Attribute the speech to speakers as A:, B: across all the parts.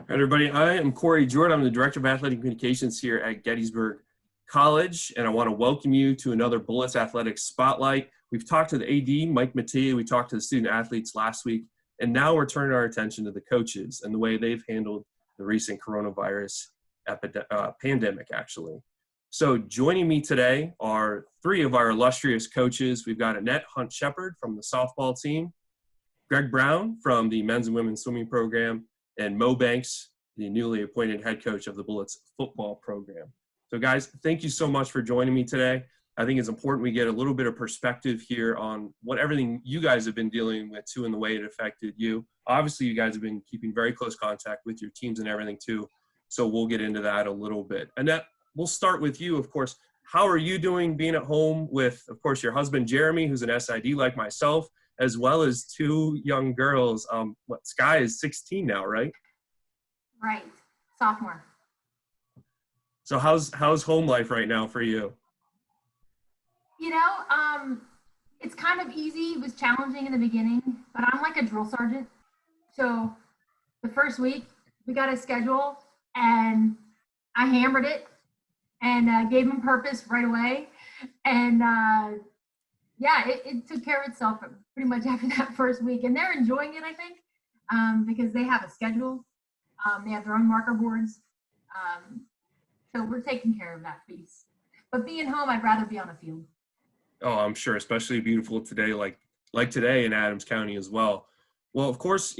A: All right, everybody. I am Corey Jordan. I'm the Director of Athletic Communications here at Gettysburg College, and I want to welcome you to another Bullets Athletics Spotlight. We've talked to the AD, Mike Mattia. We talked to the student athletes last week, and now we're turning our attention to the coaches and the way they've handled the recent coronavirus pandemic, actually. So joining me today are three of our illustrious coaches. We've got Annette Hunt-Shepherd from the softball team, Greg Brown from the men's and women's swimming program, and Moe Banks, the newly appointed head coach of the Bullets football program. So guys, thank you so much for joining me today. I think it's important we get a little bit of perspective here on what everything you guys have been dealing with too and the way it affected you. Obviously, you guys have been keeping very close contact with your teams and everything too. So we'll get into that a little bit. Annette, we'll start with you, of course. How are you doing being at home with, of course, your husband, Jeremy, who's an SID like myself, as well as two young girls? Sky is 16 now, right?
B: Right, sophomore.
A: So how's home life right now for you?
B: You know, it's kind of easy. It was challenging in the beginning, but I'm like a drill sergeant. So the first week we got a schedule and I hammered it and gave them purpose right away. And yeah, it took care of itself pretty much after that first week. And they're enjoying it, I think, because they have a schedule. They have their own marker boards. So we're taking care of that piece. But being home, I'd rather be on the field.
A: Oh, I'm sure, especially beautiful today, like today in Adams County as well. Well, of course,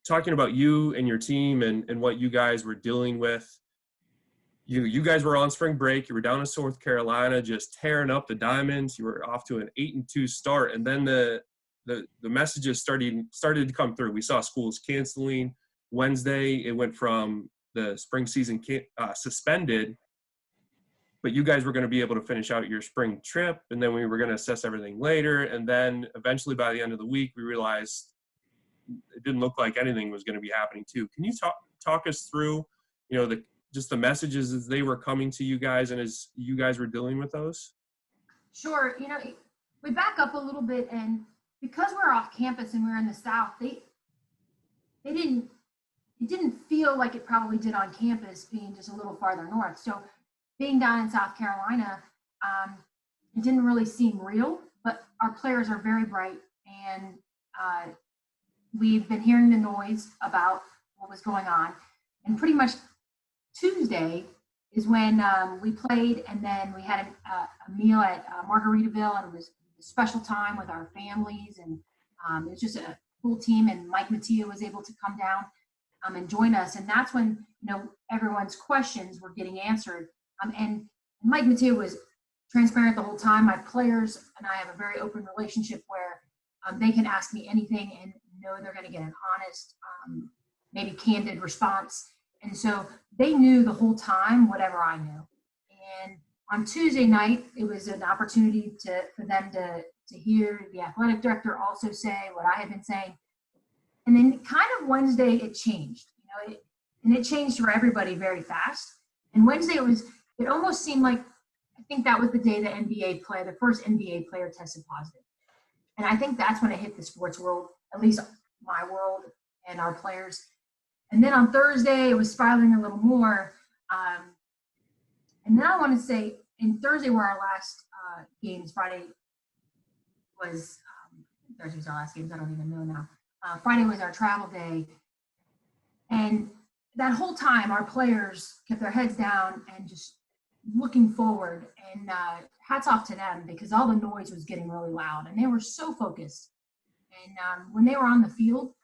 A: talking about you and your team and what you guys were dealing with, you guys were on spring break. You were down in South Carolina, just tearing up the Diamonds. You were off to an 8-2 start, and then the messages started to come through. We saw schools canceling. Wednesday, it went from the spring season suspended, but you guys were going to be able to finish out your spring trip, and then we were going to assess everything later. And then eventually by the end of the week, we realized it didn't look like anything was going to be happening too. Can you talk us through, just the messages as they were coming to you guys and as you guys were dealing with those?
B: Sure. We back up a little bit, and because we're off campus and we're in the South, it didn't feel like it probably did on campus being just a little farther north. So being down in South Carolina, it didn't really seem real, but our players are very bright, and we've been hearing the noise about what was going on. And pretty much Tuesday is when we played, and then we had a meal at Margaritaville, and it was a special time with our families, and it was just a cool team, and Mike Mattia was able to come down and join us. And that's when, everyone's questions were getting answered. And Mike Mattia was transparent the whole time. My players and I have a very open relationship where they can ask me anything and know they're going to get an honest, maybe candid response. And so they knew the whole time whatever I knew. And on Tuesday night, it was an opportunity for them to hear the athletic director also say what I had been saying. And then kind of Wednesday, it changed, and it changed for everybody very fast. And Wednesday, it almost seemed like, I think that was the day the first NBA player tested positive. And I think that's when it hit the sports world, at least my world and our players. And then on Thursday, it was spiraling a little more. And then I want to say, in Thursday were our last games. Friday was, Thursday was our last games, I don't even know now. Friday was our travel day. And that whole time, our players kept their heads down and just looking forward. And hats off to them, because all the noise was getting really loud, and they were so focused. And when they were on the field,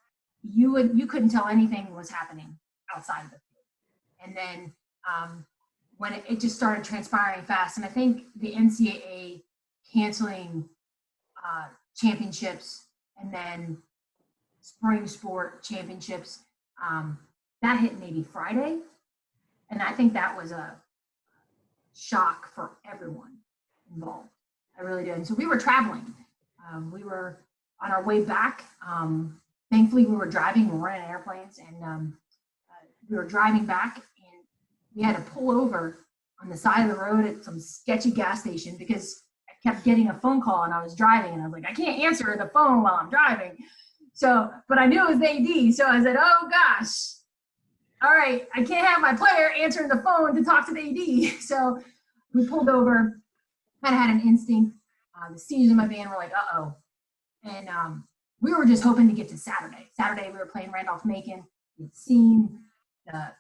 B: you couldn't tell anything was happening outside of the field. And then when it just started transpiring fast, and I think the NCAA canceling championships and then spring sport championships, that hit maybe Friday. And I think that was a shock for everyone involved. I really did. And so we were traveling. We were on our way back. Thankfully, we were driving. We weren't in airplanes. And we were driving back, and we had to pull over on the side of the road at some sketchy gas station because I kept getting a phone call and I was driving, and I was like, I can't answer the phone while I'm driving. So, but I knew it was AD. So I said, oh gosh. all right, I can't have my player answering the phone to talk to the AD. So we pulled over, kind of had an instinct. The seniors in my band were like, uh-oh. And we were just hoping to get to Saturday. Saturday, we were playing Randolph-Macon. We'd seen the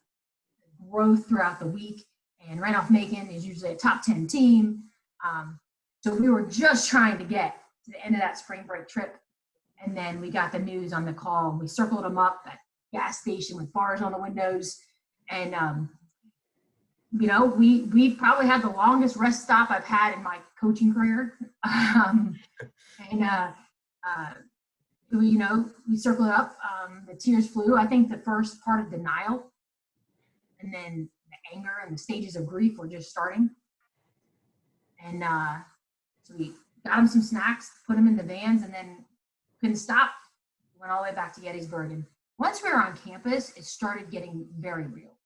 B: growth throughout the week, and Randolph-Macon is usually a top 10 team. So we were just trying to get to the end of that spring break trip. And then we got the news on the call, and we circled them up at gas station with bars on the windows. And, we probably had the longest rest stop I've had in my coaching career. We circled up, the tears flew. I think the first part of denial and then the anger and the stages of grief were just starting. And so we got them some snacks, put them in the vans, and then couldn't stop. Went all the way back to Gettysburg. And once we were on campus, it started getting very real.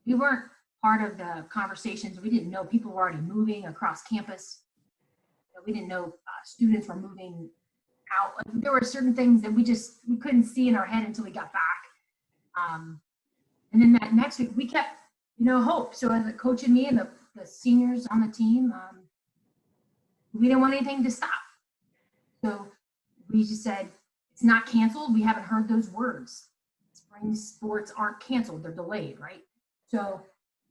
B: We weren't part of the conversations. We didn't know people were already moving across campus. We didn't know students were moving out. Like, there were certain things that we couldn't see in our head until we got back. And then that next week, we kept, hope. So as a coach and me and the seniors on the team, we didn't want anything to stop. So we just said, it's not canceled. We haven't heard those words. Spring sports aren't canceled. They're delayed, right? So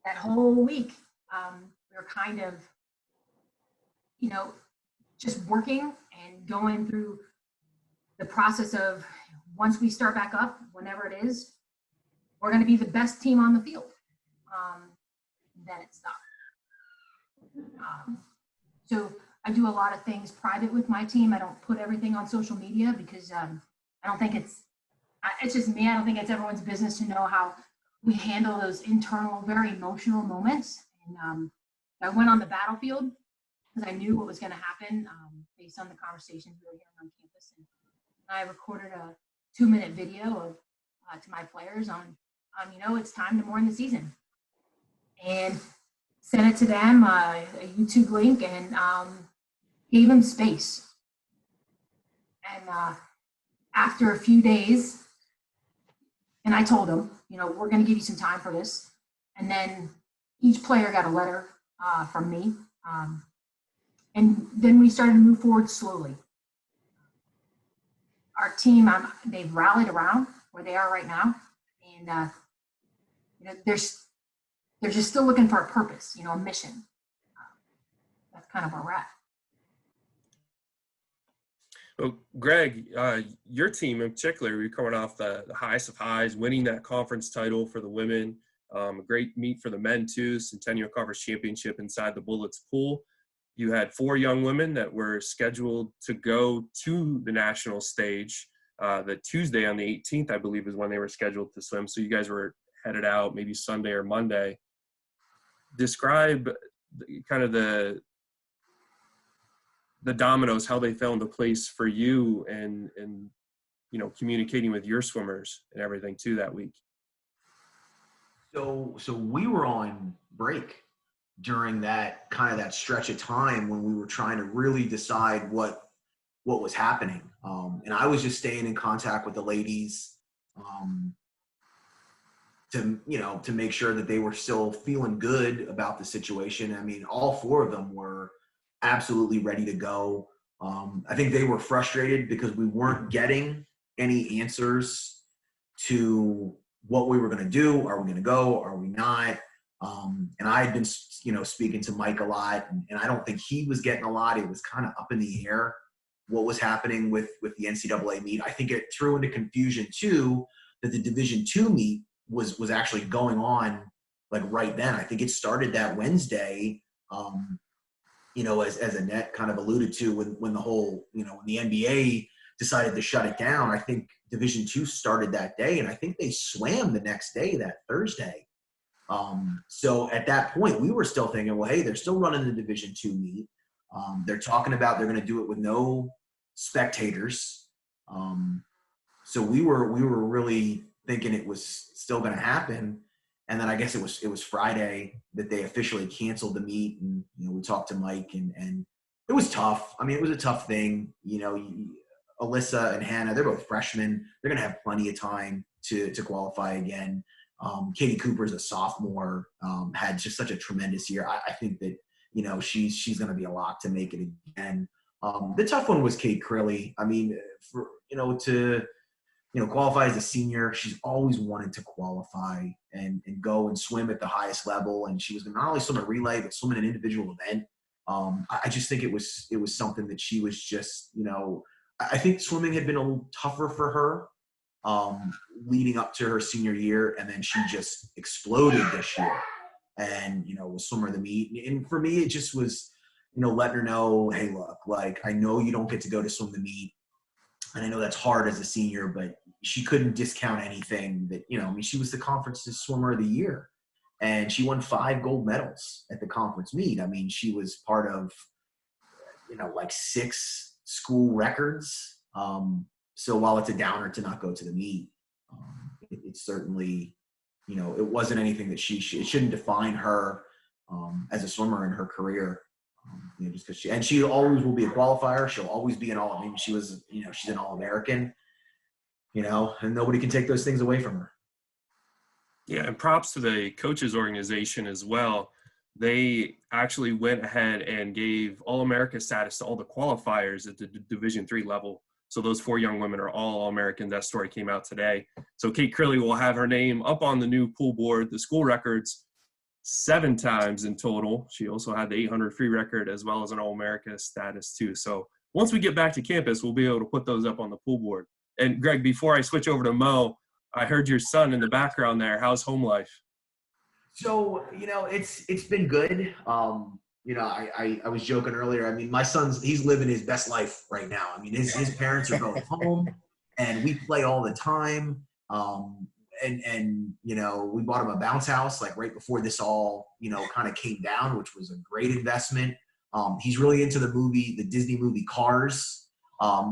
B: that whole week, we were kind of, just working and going through the process of, once we start back up, whenever it is, we're going to be the best team on the field. Then it stopped. So I do a lot of things private with my team. I don't put everything on social media because I don't think it's just me. I don't think it's everyone's business to know how we handle those internal, very emotional moments. And I went on the battlefield because I knew what was going to happen based on the conversations we were hearing on campus. And I recorded a 2-minute video to my players on, it's time to mourn the season. And sent it to them, a YouTube link, and gave them space. And after a few days, and I told them, we're going to give you some time for this. And then each player got a letter from me. And then we started to move forward slowly. Our team, they've rallied around where they are right now. And, they're just still looking for a purpose, a mission. That's kind of where we're at.
A: Well, Greg, your team in particular, you're coming off the highest of highs, winning that conference title for the women, a great meet for the men too, Centennial Conference Championship inside the Bullets pool. You had 4 young women that were scheduled to go to the national stage. The Tuesday on the 18th, I believe, is when they were scheduled to swim. So you guys were headed out maybe Sunday or Monday. Describe kind of the dominoes, how they fell into place for you and communicating with your swimmers and everything too that week.
C: So we were on break during that stretch of time when we were trying to really decide what was happening. And I was just staying in contact with the ladies to make sure that they were still feeling good about the situation. I mean, all 4 of them were absolutely ready to go. I think they were frustrated because we weren't getting any answers to what we were going to do. Are we going to go? Are we not? And I had been, speaking to Mike a lot, and I don't think he was getting a lot. It was kind of up in the air what was happening with the NCAA meet. I think it threw into confusion too that the Division II meet was actually going on like right then. I think it started that Wednesday, as Annette kind of alluded to when the whole, when the NBA decided to shut it down. I think Division II started that day, and I think they swam the next day, that Thursday. So at that point, we were still thinking, well, hey, they're still running the Division II meet. They're talking about they're going to do it with no spectators. So we were really thinking it was still going to happen. And then I guess it was Friday that they officially canceled the meet. And, we talked to Mike and it was tough. I mean, it was a tough thing. Alyssa and Hannah, they're both freshmen. They're going to have plenty of time to qualify again. Katie Cooper's a sophomore, had just such a tremendous year. I think that, she's going to be a lock to make it again. The tough one was Kate Crilly. I mean, to qualify as a senior, she's always wanted to qualify and go and swim at the highest level. And she was not only swim a relay, but swim in an individual event. I just think it was something that she was just, I think swimming had been a little tougher for her leading up to her senior year. And then she just exploded this year and, was swimmer of the meet. And for me, it just was, letting her know, hey, look, like, I know you don't get to go to swim the meet. And I know that's hard as a senior, but she couldn't discount anything that, she was the conference's swimmer of the year. And she won 5 gold medals at the conference meet. I mean, she was part of, like 6 school records. So while it's a downer to not go to the meet, it's certainly, it wasn't anything that it shouldn't define her as a swimmer in her career. Just because she always will be a qualifier. She'll always be she was, she's an All-American, and nobody can take those things away from her.
A: Yeah, and props to the coaches organization as well. They actually went ahead and gave All-America status to all the qualifiers at the Division III level. So those 4 young women are all All-Americans. That story came out today. So Kate Crilly will have her name up on the new pool board, the school records, 7 times in total. She also had the 800 free record as well as an All-America status too. So once we get back to campus, we'll be able to put those up on the pool board. And Greg, before I switch over to Mo, I heard your son in the background there. How's home life?
C: So, it's been good. I was joking earlier. I mean, my he's living his best life right now. I mean, his parents are both home and we play all the time. And we bought him a bounce house like right before this all, kind of came down, which was a great investment. He's really into the Disney movie Cars,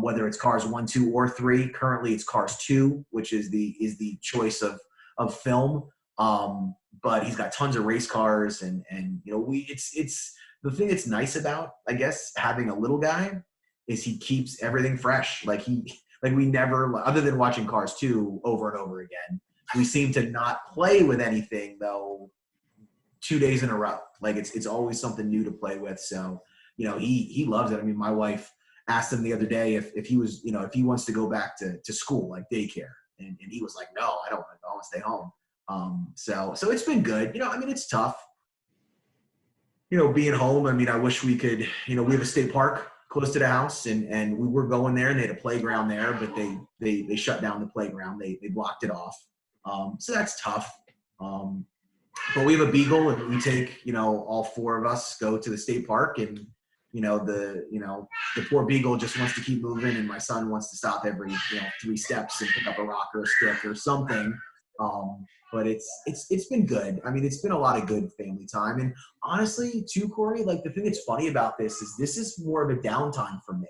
C: whether it's Cars 1, 2, or 3. Currently it's Cars 2, which is the choice of film. But he's got tons of race cars and it's the thing that's nice about, I guess, having a little guy is he keeps everything fresh. We never, other than watching Cars 2 over and over again, we seem to not play with anything though 2 days in a row. Like it's always something new to play with. So, he loves it. I mean, my wife asked him the other day if he was, if he wants to go back to school, like daycare. And he was like, no, I don't want to. I want to stay home. So it's been good. I mean, it's tough, being home. I mean, I wish we could, we have a state park close to the house and we were going there and they had a playground there, but they shut down the playground. They blocked it off. So that's tough. But we have a beagle and we take, all 4 of us go to the state park and, the poor beagle just wants to keep moving and my son wants to stop every, 3 steps and pick up a rock or a stick or something. But it's been good. I mean, it's been a lot of good family time. And honestly, too, Corey, like the thing that's funny about this is more of a downtime for me.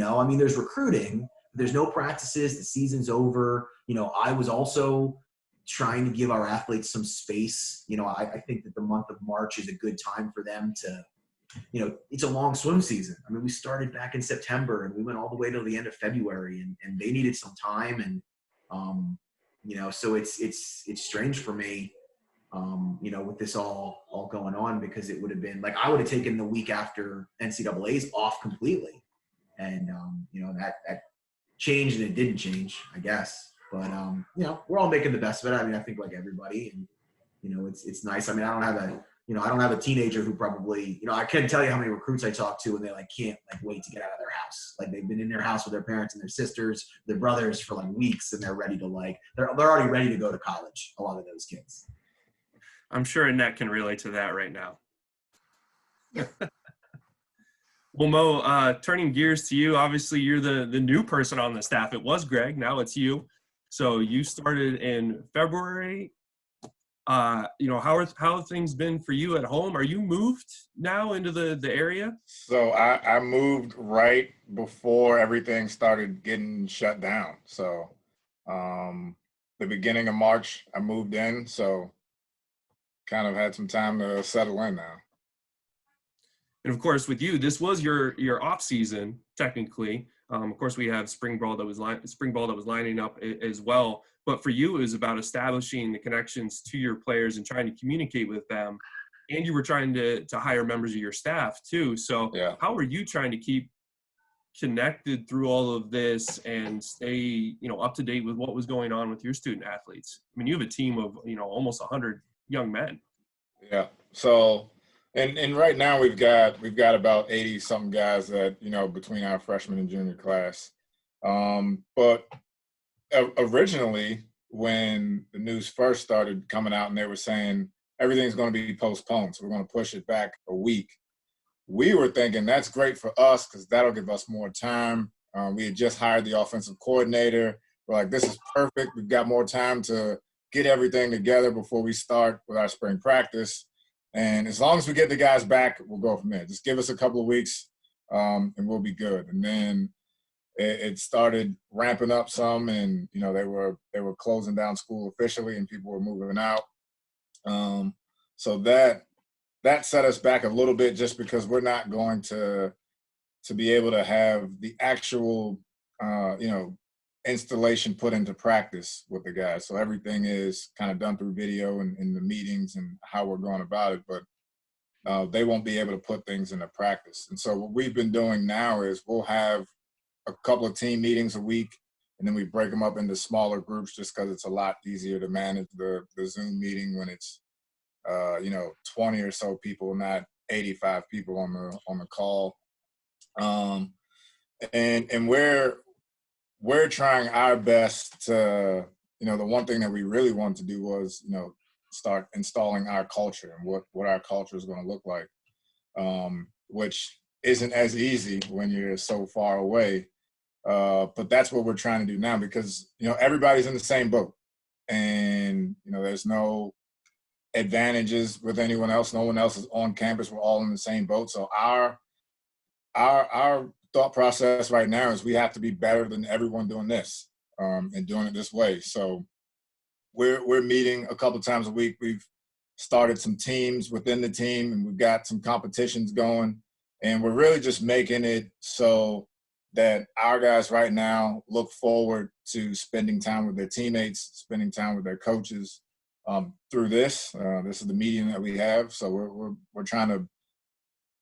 C: I mean, there's recruiting, there's no practices, the season's over. I was also trying to give our athletes some space. I think that the month of March is a good time for them to, it's a long swim season. I mean, we started back in September and we went all the way till the end of February and they needed some time. And, so it's strange for me, with this all going on because it would have been like, I would have taken the week after NCAA's off completely. And, that changed and it didn't change, I guess. But, we're all making the best of it. I mean, I think like everybody and, it's nice. I mean, I don't have a teenager who probably, I can't tell you how many recruits I talk to and they can't wait to get out of their house. Like they've been in their house with their parents and their sisters, their brothers for weeks and they're ready to they're already ready to go to college. A lot of those kids.
A: I'm sure Annette can relate to that right now. Well, Mo, turning gears to you, obviously you're the new person on the staff. It was Greg, now it's you. So you started in February. How have things been for you at home? Are you moved now into the area?
D: So I moved right before everything started getting shut down. So the beginning of March, I moved in. So kind of had some time to settle in now.
A: And of course, with you, this was your off season technically. Of course, we have spring ball that was lining up as well. But for you, it was about establishing the connections to your players and trying to communicate with them. And you were trying to hire members of your staff too. So
D: Yeah.
A: how are you trying to keep connected through all of this and stay, up to date with what was going on with your student athletes? I mean, you have a team of, almost 100 young men.
D: Yeah. So, and right now we've got about 80 something guys that, between our freshman and junior class. But originally when the news first started coming out and they were saying everything's going to be postponed, so we're going to push it back a week, we were thinking that's great for us because that'll give us more time. We had just hired the offensive coordinator. We're like, this is perfect. We've got more time to get everything together before we start with our spring practice. And as long as we get the guys back, we'll go from there. Just give us a couple of weeks and we'll be good. And then it started ramping up some, and they were closing down school officially, and people were moving out. So that set us back a little bit, just because we're not going to be able to have the actual installation put into practice with the guys. So everything is kind of done through video and in the meetings and how we're going about it, but they won't be able to put things into practice. And so what we've been doing now is we'll have a couple of team meetings a week, and then we break them up into smaller groups, just because it's a lot easier to manage the Zoom meeting when it's 20 or so people, not 85 people on the call. And we're trying our best to, the one thing that we really wanted to do was, start installing our culture and what our culture is going to look like, which isn't as easy when you're so far away. But that's what we're trying to do now, because, everybody's in the same boat, and, there's no advantages with anyone else. No one else is on campus. We're all in the same boat. So our thought process right now is we have to be better than everyone doing this, and doing it this way. So we're meeting a couple times a week. We've started some teams within the team, and we've got some competitions going, and we're really just making it so that our guys right now look forward to spending time with their teammates, spending time with their coaches, through this. This is the medium that we have. So we're trying to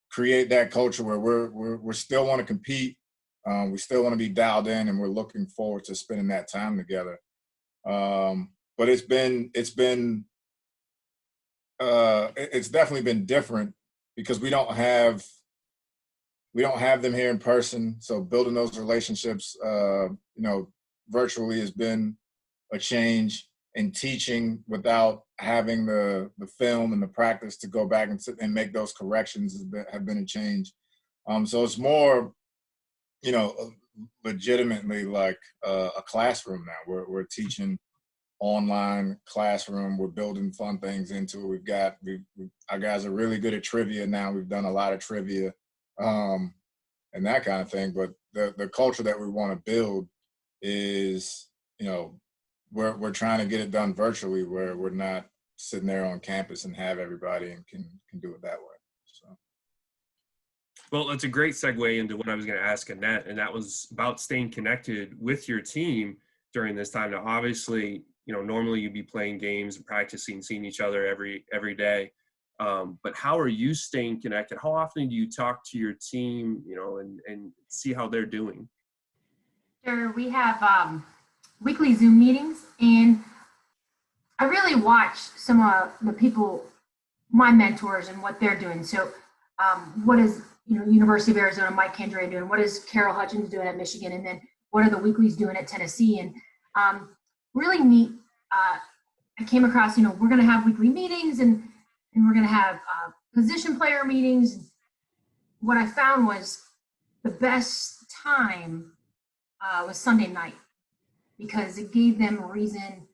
D: create that culture where we still want to compete. We still want to be dialed in, and we're looking forward to spending that time together. But it's definitely been different, because we don't have them here in person. So building those relationships, virtually has been a change. And teaching without having the film and the practice to go back and make those corrections have been a change. So it's more, legitimately like a classroom now. We're teaching online classroom. We're building fun things into it. Our guys are really good at trivia now. We've done a lot of trivia, and that kind of thing. But the culture that we want to build is, we're trying to get it done virtually, where we're not sitting there on campus and have everybody and can do it that way. So.
A: Well, that's a great segue into what I was going to ask Annette, and that was about staying connected with your team during this time. Now, obviously, normally you'd be playing games and practicing, seeing each other every day. But how are you staying connected? How often do you talk to your team, and see how they're doing?
B: Sure, we have weekly Zoom meetings, and I really watch some of the people, my mentors, and what they're doing. So what is University of Arizona, Mike Kendra doing? What is Carol Hutchins doing at Michigan? And then what are the weeklies doing at Tennessee? And really neat. I came across, we're going to have weekly meetings, and we're going to have position player meetings. What I found was the best time was Sunday night, because it gave them a reason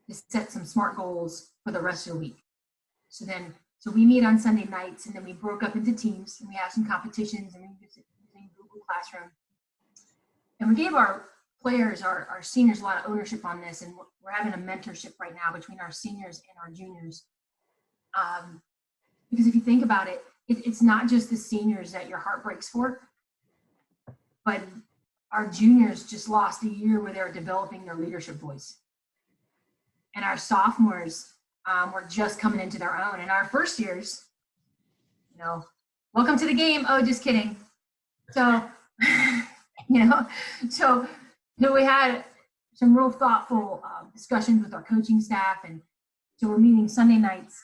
B: to set some SMART goals for the rest of the week. So we meet on Sunday nights, and then we broke up into teams, and we have some competitions, and we use it using Google Classroom. And we gave our players, our seniors, a lot of ownership on this, and we're having a mentorship right now between our seniors and our juniors. Because if you think about it, it's not just the seniors that your heart breaks for, but our juniors just lost a year where they're developing their leadership voice. and our sophomores were just coming into their own. And our first years, welcome to the game. Oh, just kidding. So, we had some real thoughtful discussions with our coaching staff. And so we're meeting Sunday nights,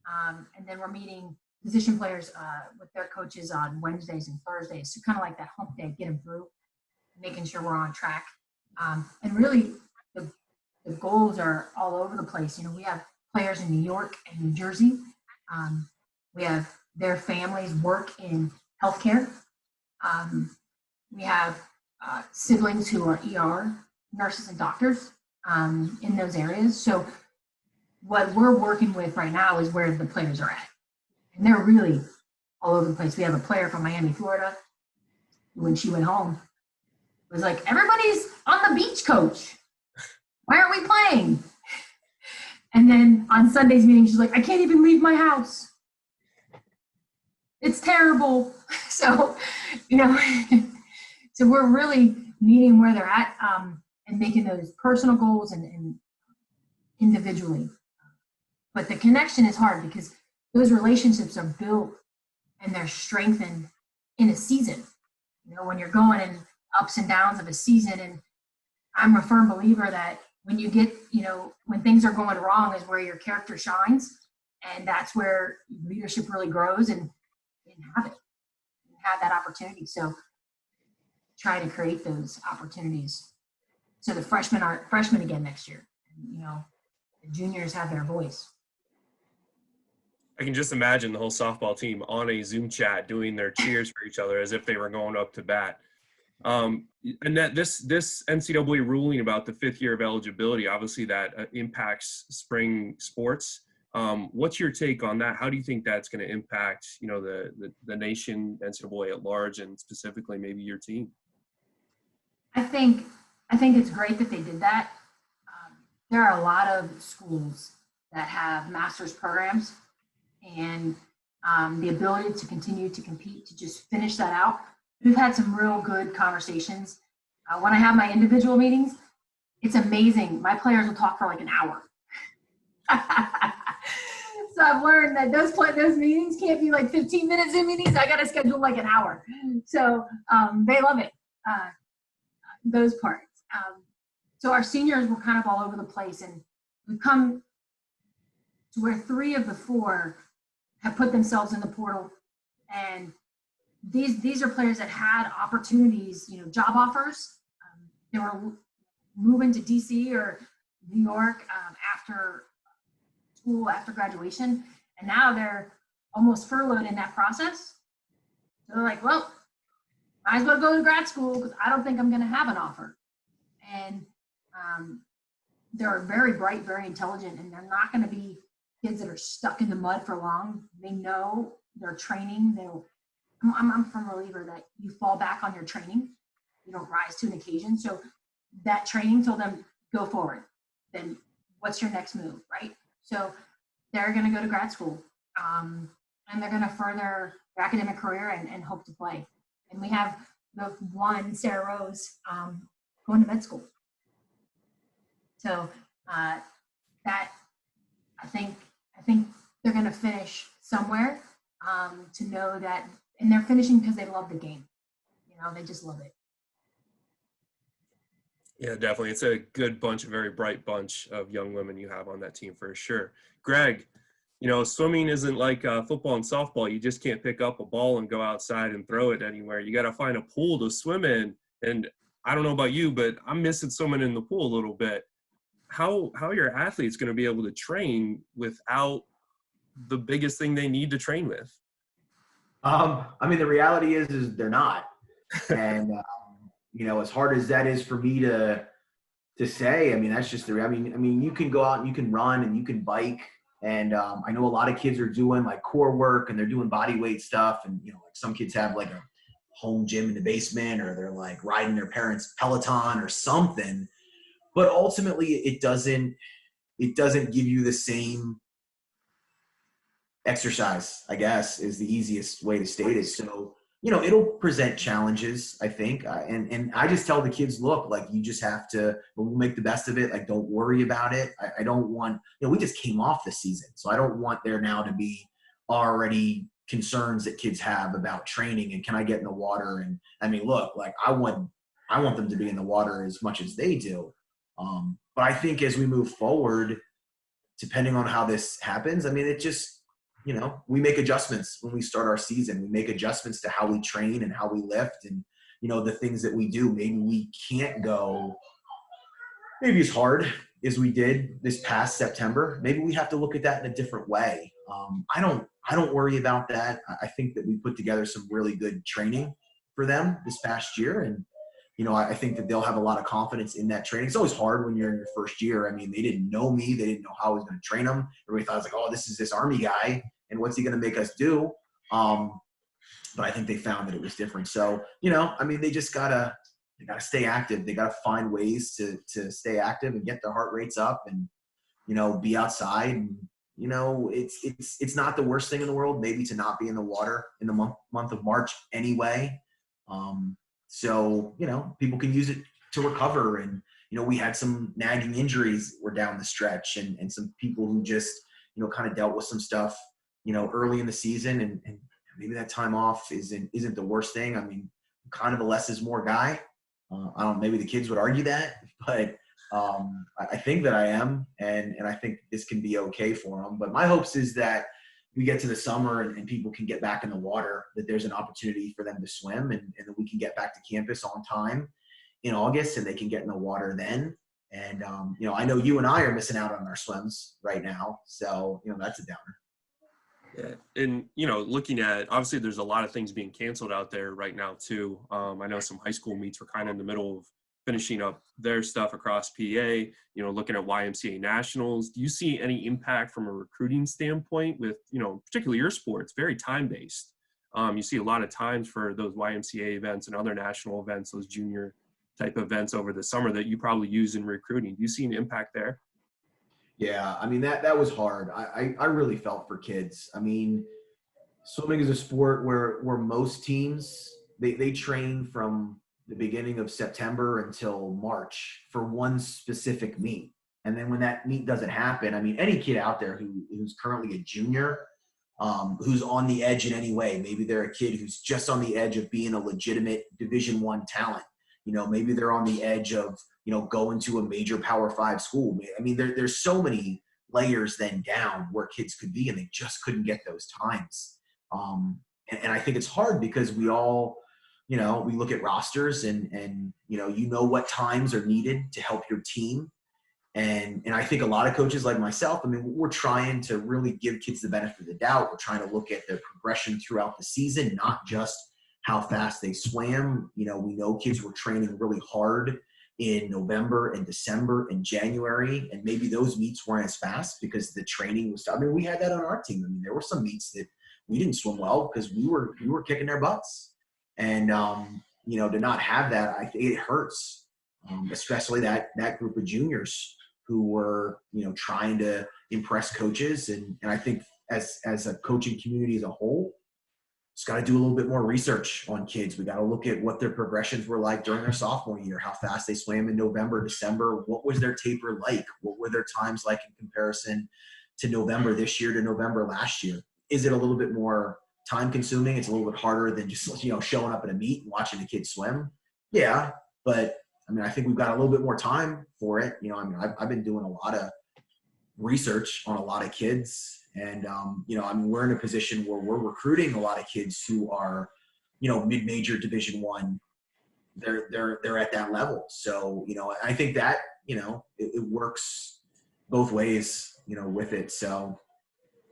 B: and then we're meeting position players with their coaches on Wednesdays and Thursdays. So kind of like that hump day, get them through, making sure we're on track. And really, the goals are all over the place. We have players in New York and New Jersey. We have their families work in healthcare. We have siblings who are ER nurses and doctors in those areas. So what we're working with right now is where the players are at. And they're really all over the place. We have a player from Miami, Florida, who, when she went home, was like, everybody's on the beach, coach. Why aren't we playing? And then on Sunday's meeting, she's like, I can't even leave my house. It's terrible. So, so we're really meeting where they're at and making those personal goals and individually. But the connection is hard because those relationships are built and they're strengthened in a season. When you're going in ups and downs of a season, and I'm a firm believer that when you get, when things are going wrong is where your character shines, and that's where leadership really grows, and have that opportunity. So try to create those opportunities so the freshmen aren't freshmen again next year. And, the juniors have their voice.
A: I can just imagine the whole softball team on a Zoom chat doing their cheers for each other as if they were going up to bat. Annette, this NCAA ruling about the 5th year of eligibility, obviously that impacts spring sports. What's your take on that? How do you think that's going to impact, the nation, NCAA at large, and specifically maybe your team?
B: I think it's great that they did that. There are a lot of schools that have master's programs, and the ability to continue to compete, to just finish that out. We've had some real good conversations. When I have my individual meetings, it's amazing. My players will talk for like an hour. So I've learned that those meetings can't be like 15-minute Zoom meetings. I got to schedule like an hour. So they love it, those parts. So our seniors were kind of all over the place, and we've come to where 3 of the 4 have put themselves in the portal. And these are players that had opportunities, job offers. They were moving to DC or New York after school, after graduation, and now they're almost furloughed in that process. So they're like, well, might as well go to grad school because I don't think I'm going to have an offer. And they're very bright, very intelligent, and they're not going to be kids that are stuck in the mud for long. They know their training. I'm a firm believer that you fall back on your training. You don't rise to an occasion. So that training told them, go forward. Then what's your next move, right? So they're going to go to grad school, and they're going to further their academic career and hope to play. And we have the one, Sarah Rose, going to med school. So that I think they're going to finish somewhere, to know that, and they're finishing because they love the game. They just love it.
A: Yeah, definitely. It's a good bunch, a very bright bunch of young women you have on that team for sure. Greg, swimming isn't like football and softball. You just can't pick up a ball and go outside and throw it anywhere. You got to find a pool to swim in. And I don't know about you, but I'm missing swimming in the pool a little bit. How are your athletes going to be able to train without the biggest thing they need to train with?
C: The reality is they're not. And, as hard as that is for me to say, that's just you can go out and you can run and you can bike. And I know a lot of kids are doing like core work and they're doing body weight stuff. And, like some kids have like a home gym in the basement, or they're like riding their parents' Peloton or something. But ultimately it doesn't give you the same exercise, I guess, is the easiest way to state it. So, it'll present challenges, I think. And I just tell the kids, look, like, you just have to, we'll make the best of it. Like, don't worry about it. I don't want, we just came off the season. So I don't want there now to be already concerns that kids have about training and can I get in the water? And I mean, look, like, I want them to be in the water as much as they do. But I think as we move forward, depending on how this happens, I mean, it just, we make adjustments when we start our season. We make adjustments to how we train and how we lift and, the things that we do. Maybe we can't go maybe as hard as we did this past September. Maybe we have to look at that in a different way. I don't worry about that. I think that we put together some really good training for them this past year. And, I think that they'll have a lot of confidence in that training. It's always hard when you're in your first year. I mean, they didn't know me. They didn't know how I was going to train them. Everybody thought I was like, oh, this is this Army guy. And what's he going to make us do? But I think they found that it was different. So, I mean, they just they gotta stay active. They gotta find ways to stay active and get their heart rates up and, be outside. And, it's not the worst thing in the world, maybe, to not be in the water in the month of March anyway. So, people can use it to recover. And, we had some nagging injuries were down the stretch and some people who just, kind of dealt with some stuff, early in the season, and maybe that time off isn't the worst thing. I mean, I'm kind of a less is more guy. Maybe the kids would argue that, but I think that I am, and I think this can be okay for them. But my hopes is that we get to the summer and people can get back in the water, that there's an opportunity for them to swim, and that we can get back to campus on time in August and they can get in the water then. And, I know you and I are missing out on our swims right now. So, that's a downer.
A: Yeah. And, looking at, obviously there's a lot of things being canceled out there right now too. I know some high school meets were kind of in the middle of finishing up their stuff across PA, looking at YMCA nationals. Do you see any impact from a recruiting standpoint with, particularly your sports, very time-based? You see a lot of times for those YMCA events and other national events, those junior type events over the summer that you probably use in recruiting. Do you see an impact there?
C: Yeah, I mean, that was hard. I really felt for kids. I mean, swimming is a sport where most teams, they train from the beginning of September until March for one specific meet. And then when that meet doesn't happen, I mean, any kid out there who's currently a junior, who's on the edge in any way, maybe they're a kid who's just on the edge of being a legitimate Division I talent. Maybe they're on the edge of, going to a major Power 5 school. I mean, there's so many layers then down where kids could be, and they just couldn't get those times. And I think it's hard because we all, we look at rosters and what times are needed to help your team. And I think a lot of coaches like myself, I mean, we're trying to really give kids the benefit of the doubt. We're trying to look at their progression throughout the season, not just how fast they swam. We know kids were training really hard in November and December and January, and maybe those meets weren't as fast because the training was, I mean, we had that on our team. I mean, there were some meets that we didn't swim well because we were kicking their butts. And, to not have that, I think it hurts, especially that group of juniors who were, trying to impress coaches. And I think as a coaching community as a whole, just got to do a little bit more research on kids. We got to look at what their progressions were like during their sophomore year, how fast they swam in November, December. What was their taper like? What were their times like in comparison to November this year to November last year? Is it a little bit more time consuming? It's a little bit harder than just, showing up at a meet and watching the kids swim. Yeah. But I mean, I think we've got a little bit more time for it. I've been doing a lot of research on a lot of kids. And, we're in a position where we're recruiting a lot of kids who are, mid-major Division I. They're at that level. So, I think that, it works both ways, with it. So,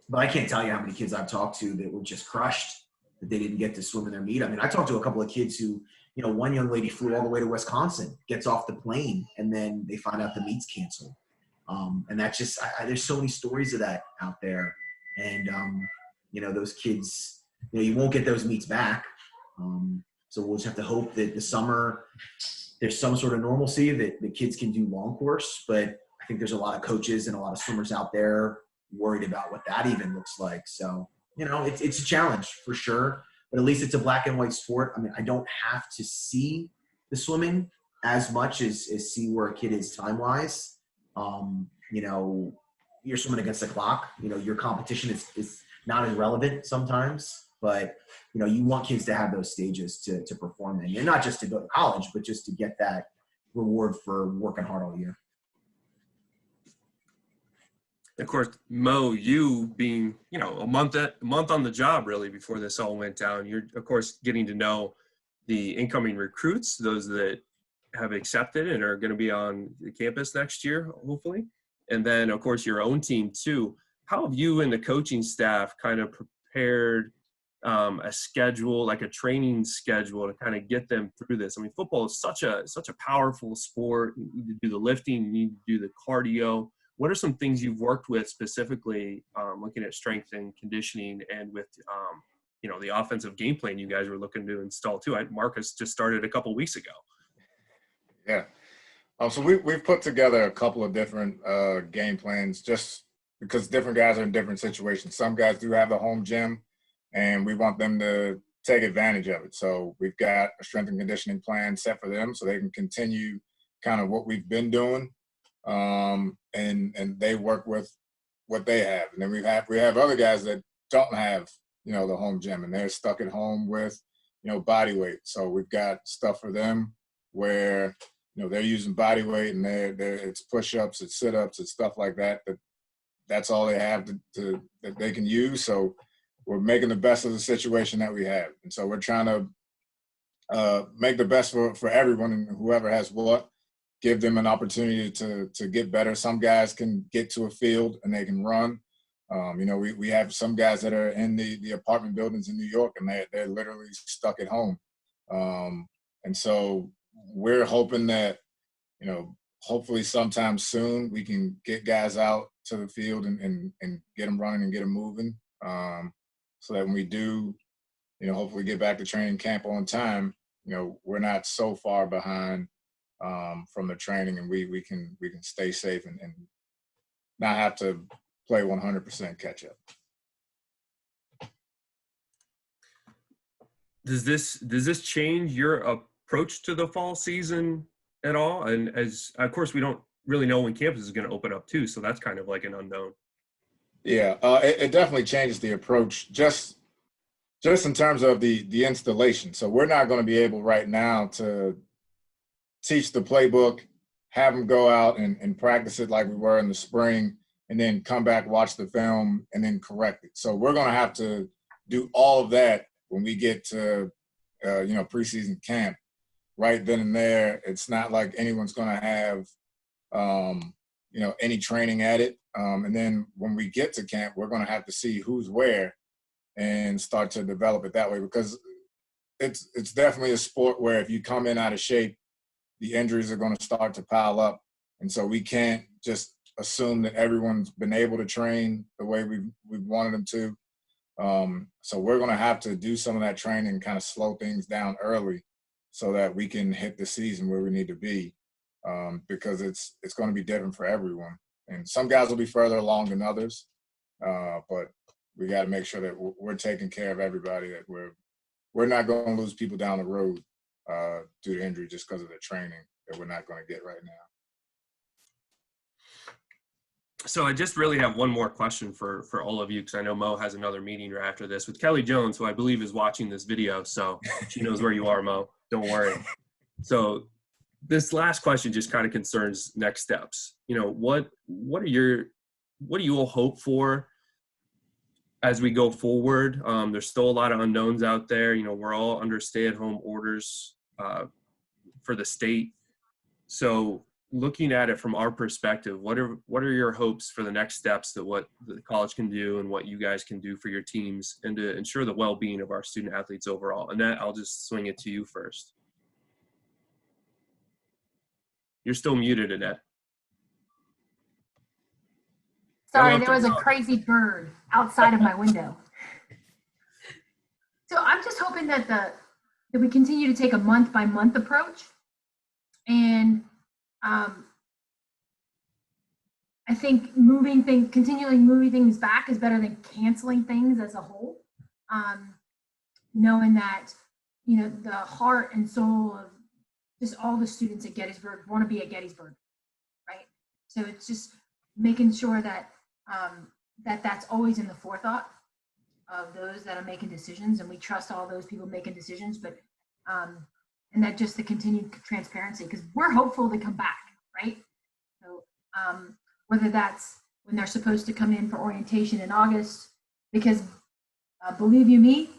C: but I can't tell you how many kids I've talked to that were just crushed that they didn't get to swim in their meet. I mean, I talked to a couple of kids who, one young lady flew all the way to Wisconsin, gets off the plane, and then they find out the meet's canceled. And that's just, there's so many stories of that out there. And, those kids, you won't get those meets back. So we'll just have to hope that the summer there's some sort of normalcy that the kids can do long course. But I think there's a lot of coaches and a lot of swimmers out there worried about what that even looks like. So, it's a challenge for sure. but at least it's a black and white sport. I mean, I don't have to see the swimming as much as see where a kid is time-wise. You know, you're swimming against the clock. You know, your competition is not as relevant sometimes, but, you know, you want kids to have those stages to perform in. And not just to go to college, but just to get that reward for working hard all year.
A: Of course, Mo, you being, you know, a month on the job really before this all went down, you're of course getting to know the incoming recruits, those that have accepted and are going to be on the campus next year, hopefully. And then of course your own team too. How have you and the coaching staff kind of prepared a schedule, like a training schedule, to kind of get them through this? I mean, football is such a powerful sport. You need to do the lifting, you need to do the cardio. What are some things you've worked with specifically, looking at strength and conditioning, and with, you know, the offensive game plan you guys were looking to install too? Marcus just started a couple weeks ago.
D: Yeah. So we've put together a couple of different game plans, just because different guys are in different situations. Some guys do have a home gym, and we want them to take advantage of it. So we've got a strength and conditioning plan set for them so they can continue kind of what we've been doing. And they work with what they have. And then we have other guys that don't have, you know, the home gym, and they're stuck at home with, you know, body weight. So we've got stuff for them where, you know, they're using body weight, and it's push-ups, it's sit-ups, it's stuff like that. That's all they have that they can use. So we're making the best of the situation that we have. And so we're trying to make the best for everyone, and whoever has what, give them an opportunity to get better. Some guys can get to a field and they can run. You know, we have some guys that are in the apartment buildings in New York, and they're literally stuck at home. And so we're hoping that, you know, hopefully sometime soon we can get guys out to the field and get them running and get them moving, so that when we do, you know, hopefully get back to training camp on time, you know, we're not so far behind from the training, and we can stay safe and not have to play 100% catch up.
A: Does this change your approach to the fall season at all? And as of course we don't really know when campus is going to open up too, so that's kind of like an unknown.
D: Yeah, it definitely changes the approach just in terms of the installation. So we're not going to be able right now to teach the playbook, have them go out and practice it like we were in the spring, and then come back, watch the film, and then correct it. So we're going to have to do all of that when we get to, you know, preseason camp. Right then and there, it's not like anyone's going to have, you know, any training at it. And then when we get to camp, we're going to have to see who's where and start to develop it that way, because it's definitely a sport where if you come in out of shape, the injuries are going to start to pile up. And so we can't just assume that everyone's been able to train the way we've wanted them to. So we're going to have to do some of that training and kind of slow things down early so that we can hit the season where we need to be, because it's going to be different for everyone. And some guys will be further along than others, but we got to make sure that we're taking care of everybody, that we're not going to lose people down the road due to injury just because of the training that we're not going to get right now.
A: So I just really have one more question for all of you, because I know Mo has another meeting right after this with Kelly Jones, who I believe is watching this video. So she knows where you are, Mo. Don't worry. So this last question just kind of concerns next steps. You know, what do you all hope for as we go forward? There's still a lot of unknowns out there. You know, we're all under stay-at-home orders for the state. So looking at it from our perspective, what are your hopes for the next steps, that what the college can do and what you guys can do for your teams, and to ensure the well-being of our student athletes overall? Annette, I'll just swing it to you first. You're still muted, Annette.
B: Sorry, there was a crazy bird outside of my window. So I'm just hoping that we continue to take a month-by-month approach, and I think continually moving things back is better than canceling things as a whole. knowing that, you know, the heart and soul of just all the students at Gettysburg want to be at Gettysburg, right? So it's just making sure that that's always in the forethought of those that are making decisions, and we trust all those people making decisions, but and that just the continued transparency, because we're hopeful to come back, right? So whether that's when they're supposed to come in for orientation in August, because believe you me,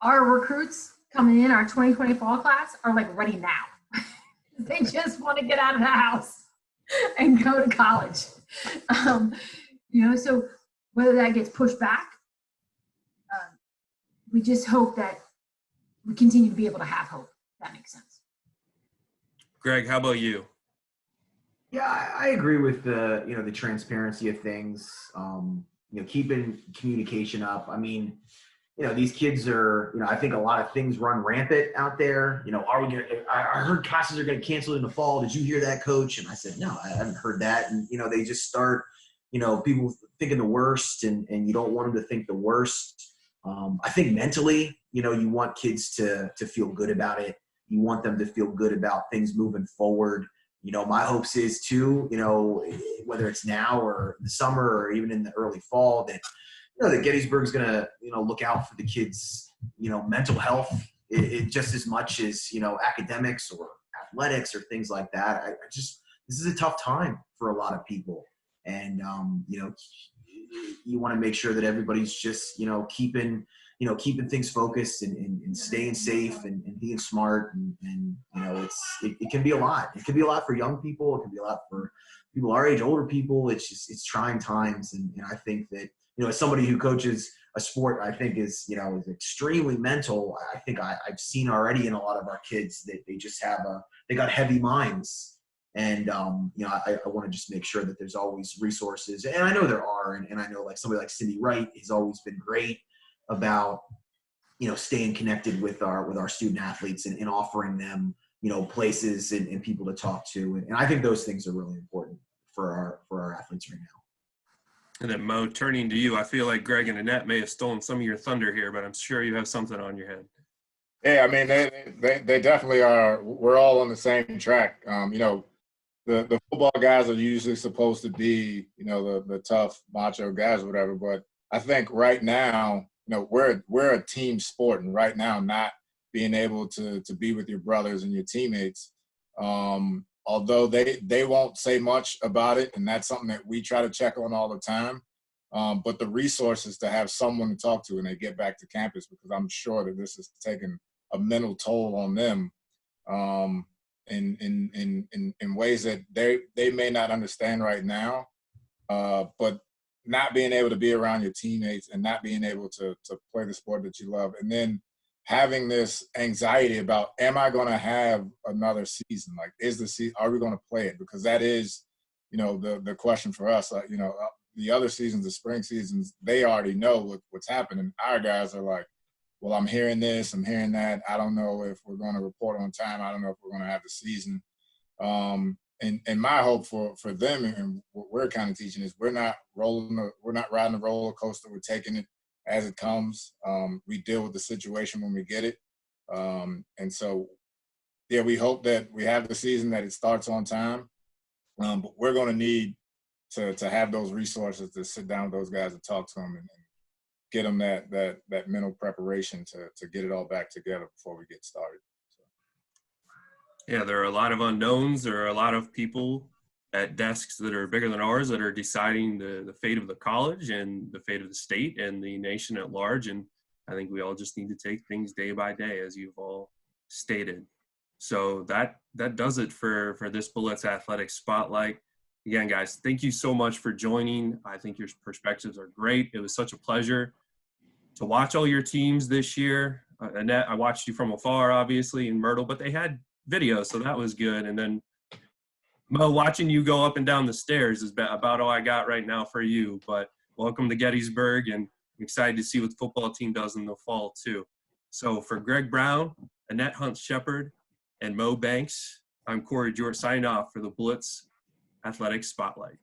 B: our recruits coming in, our 2020 fall class, are like ready now. They just want to get out of the house and go to college. You know, so whether that gets pushed back, we just hope that we continue to be able to have hope. If that makes sense.
A: Greg, how about you?
C: Yeah, I agree with the, you know, the transparency of things, you know, keeping communication up. I mean, you know, these kids are, you know, I think a lot of things run rampant out there. You know, are we going to, I heard classes are going to cancel in the fall. Did you hear that, coach? And I said, no, I haven't heard that. And, you know, they just start, you know, people thinking the worst, and you don't want them to think the worst. I think mentally, you know, you want kids to feel good about it. You want them to feel good about things moving forward. You know, my hopes is too, you know, whether it's now or the summer or even in the early fall, that, you know, that Gettysburg's going to, you know, look out for the kids, you know, mental health it just as much as, you know, academics or athletics or things like that. I just, this is a tough time for a lot of people. And, you know, you want to make sure that everybody's just, you know, keeping things focused and staying safe and being smart. And you know, it can be a lot. It can be a lot for young people. It can be a lot for people our age, older people. It's trying times. And I think that, you know, as somebody who coaches a sport, I think is extremely mental. I think I've seen already in a lot of our kids that they just they got heavy minds. And, you know, I want to just make sure that there's always resources. And I know there are. And I know like somebody like Cindy Wright has always been great about, you know, staying connected with our student athletes and offering them, you know, places and people to talk to. And I think those things are really important for our athletes right now.
A: And then Mo, turning to you, I feel like Greg and Annette may have stolen some of your thunder here, but I'm sure you have something on your head.
D: Yeah, I mean, they definitely are. We're all on the same track. You know, the football guys are usually supposed to be, you know, the tough macho guys or whatever. But I think right now, you know, we're a team sport, and right now, not being able to be with your brothers and your teammates, although they won't say much about it, and that's something that we try to check on all the time. But the resources to have someone to talk to when they get back to campus, because I'm sure that this is taking a mental toll on them. In ways that they may not understand right now, but not being able to be around your teammates and not being able to play the sport that you love, and then having this anxiety about, am I going to have another season? Like, are we going to play it? Because that is, you know, the question for us. You know, the other seasons, the spring seasons, they already know what's happening. Our guys are like, well, I'm hearing this, I'm hearing that. I don't know if we're going to report on time. I don't know if we're going to have the season. And my hope for them, and what we're kind of teaching, is we're not riding the roller coaster. We're taking it as it comes. We deal with the situation when we get it. And so, yeah, we hope that we have the season, that it starts on time. But we're going to need to have those resources to sit down with those guys and talk to them and get them that mental preparation to get it all back together before we get started. So.
A: Yeah, there are a lot of unknowns. There are a lot of people at desks that are bigger than ours that are deciding the fate of the college and the fate of the state and the nation at large. And I think we all just need to take things day by day, as you've all stated. So that does it for this Bullets Athletics Spotlight. Again, guys, thank you so much for joining. I think your perspectives are great. It was such a pleasure to watch all your teams this year. Annette, I watched you from afar, obviously, in Myrtle, but they had video, so that was good. And then Mo, watching you go up and down the stairs is about all I got right now for you. But welcome to Gettysburg, and I'm excited to see what the football team does in the fall too. So for Greg Brown, Annette Hunt-Shepherd, and Moe Banks, I'm Corey Jordan signing off for the Bullets Athletics Spotlight.